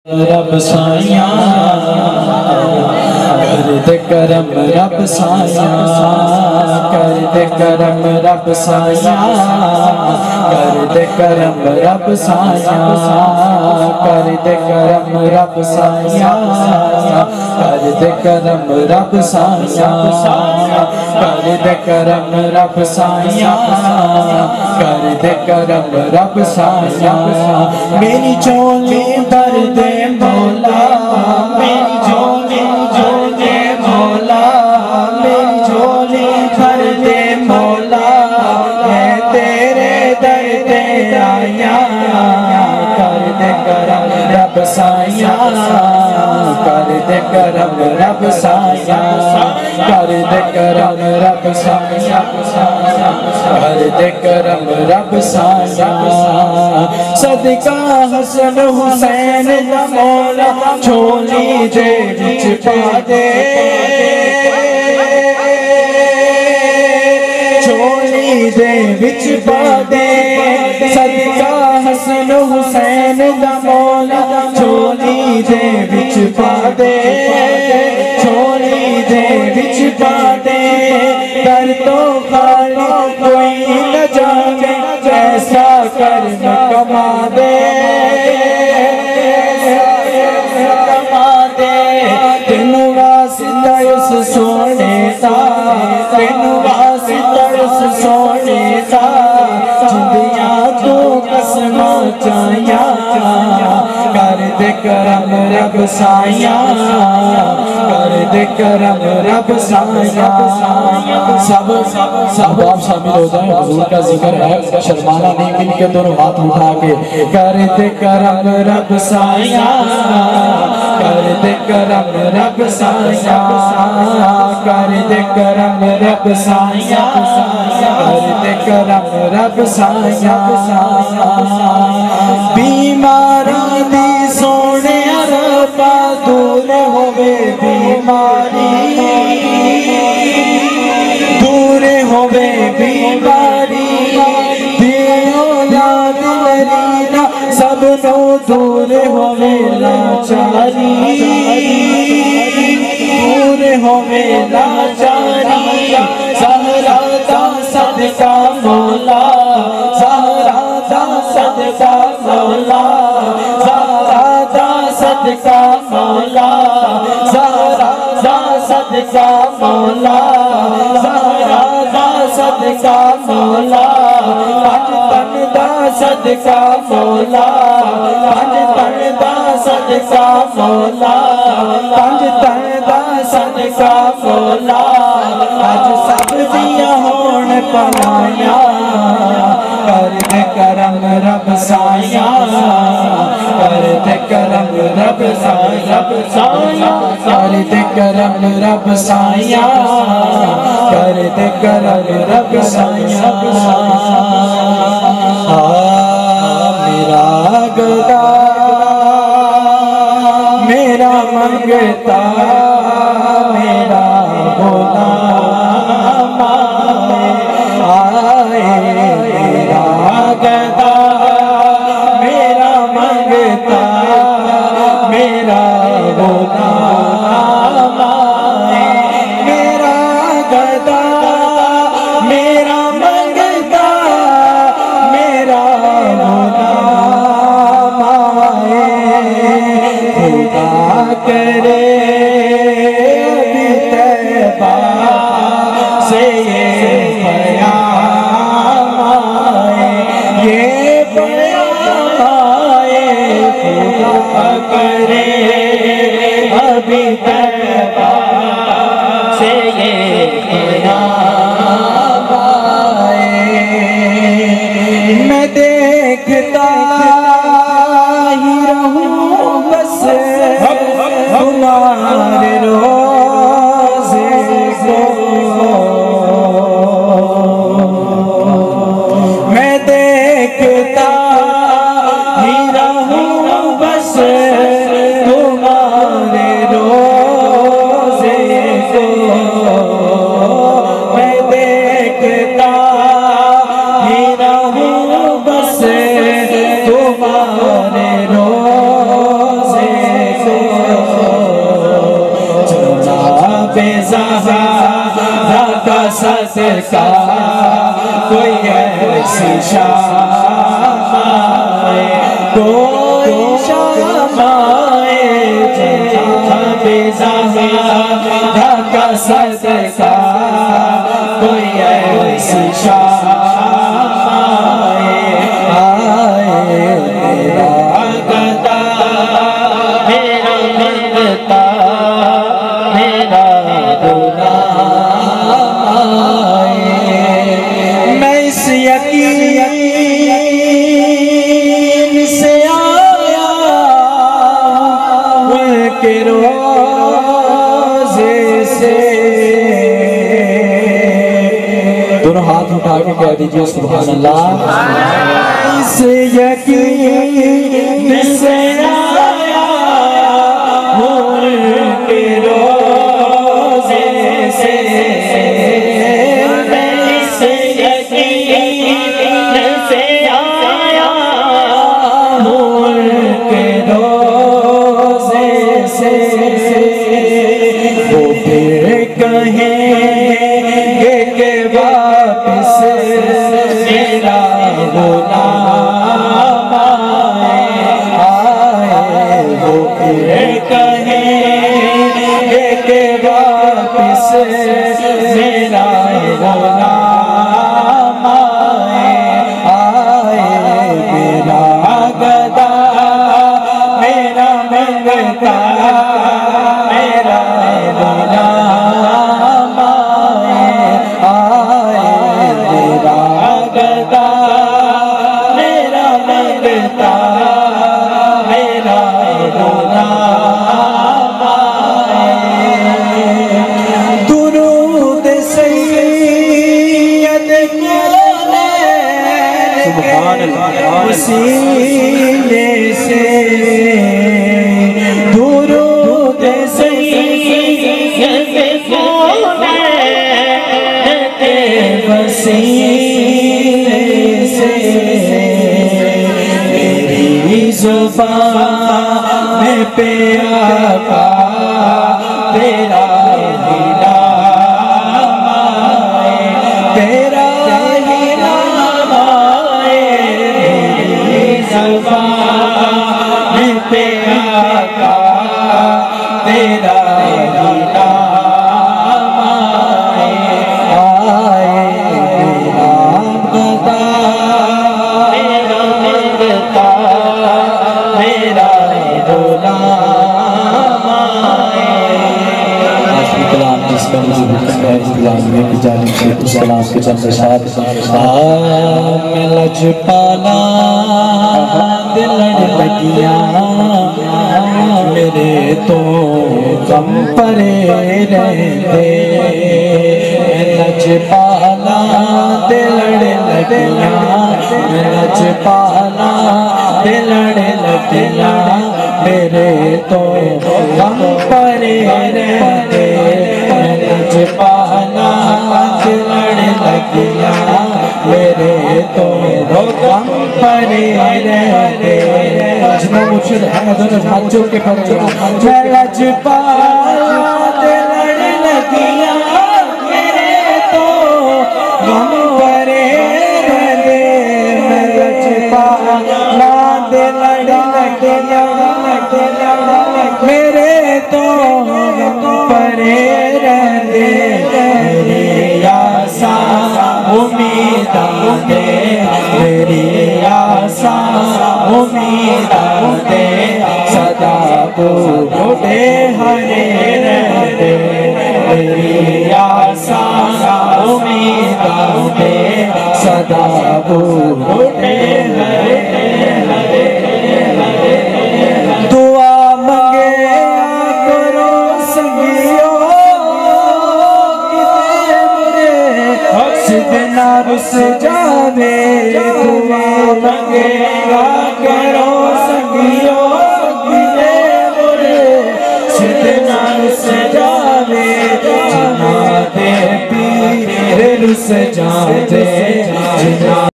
रब साया कर दे करम रब साया कर दे करम रब साया कर दे करम रब साया कर दे करम रब साया कर दे करम रब साया कर दे करम रब साया कर दे करम रब साया मेरी झोली भर दे मौला मेरी झोली दे मौला मेरी झोली भर दे मौला मैं तेरे दर पे आया कर दे करम रब साया कर दे करम रब साया कर दे करम रब साया कर दे करम रब साया सदका हसन हुसैन दा मौला झोली जे विच पा दे झोली दे विच पा दे सदका हसन हुसैन दा मौला झोली दे विच पा दे झोली दे विच पा दे दर तो खाली कोई न जाने ऐसा कर्म कमा दे तेन वास्ता उस सोने दा तेन वास्ता उस सोने दा जिंदिया तू कसमा चाया कर दे करम रब साया कर दे करम रब साया सब आप शामिल हो जाए हुजूर का जिक्र है शर्माना नहीं मिलके दोनों हाथ उठा के कर दे करम रब साया कर दे करम रब साया कर दे करम रब साया कर दे करम रब साया बीमारा दी सोने रब्बा दूर होवे बीमारी दूर होवे बीमारी दियो याद लरीना सब नो दूर होवे लाचारी दूर होवे लाचारी सहरा दा सदका मौला सहरा दा सदका मौला सहरा दा सदका मौला सहरा दा सदका मौला सहरा दा सदका मौला पंज तन दा सदका मौला पंज तन दा सदका मौला पंज तन दा सदका मौला अज सब दिया होण पलाया कर दे करम रब साया कर दे करम रब साया कर दे करम रब साया कर दे करम रब साया मेरा गदा मेरा मंगता मेरा बोला मेरा गदा मेरा मंगता मेरा बोला मेरा गदा मेरा मंगता मेरा बोला खुदा करे तैबा से ये बयान आए खुदा करे अभी तैबा से ये बयान आए मैं देखता ही रहूं बस तुम्हारे रोज़े को मैं देखता ही रहूं बस तुम्हारे रोज़े सदका कोई ऐसी शाम आए, कोई शाम आए जहाँ बेज़हरा का सदका कोई ऐसी शाम आए। मेरा गदा मेरा मंगता मेरा गुलाम आए। मैं इस यकीन से आया उनके रोज़े से। दोनों हाथ उठा के कह दीजिए सुभान अल्लाह। इस यकीन से आया उनके रोज़े से। मैं इस यकीन से आया उनके रोज़े से। वो फिर कहेंगे कि वापस मेरा गुलाम आए। वो फिर कहेंगे कि वापस मेरा गुलाम आए। मेरा गदा मेरा मंगता मेरा गुलाम आए। मेरा गदा मेरा मंगता मेरा गुलाम आए। दुरूद सैयद वसीले से, दुरूद सैयद के वसीले से। मेरी ज़ुबान पे आका तेरा ही नाम आए, तेरा ही नाम आए। मेरी ज़ुबान पे आका तेरा ही नाम आए। मेरा गदा मेरा मंगता मेरा गुलाम आए। आज की कलाम जिसका मुझे है इस कलाम में की जानिब से उस कलाम के चंद साथ मैं लजपाला दिल लगिया मेरे तो गम परे रहते। लजपाला दिल लगिया लजपाला दिल लगिया मेरे तो गम परे रहते। लजपाला दिल लगिया मेरे तो गम परे रहते। मुझे हाथ जोड़ के पढ़ो। मैं लजपाला दिल लगिया मेरे तो गम परे रहते। मैं लजपाला दिल लगिया मेरे तो गम परे रहते। मेरी आशा उम्मीदां दे मेरी आशा उम्मीदां दे सदा बूढ़े हरे रहते। मेरी आशा उम्मीदां दे सदा बूढ़े हरे हरे। दुआ मंगे करो संगियो सिदना रुस जावे। दुआ मंगे करो संगियो सिदना रुस जावे। जनादे पीर रुस जावे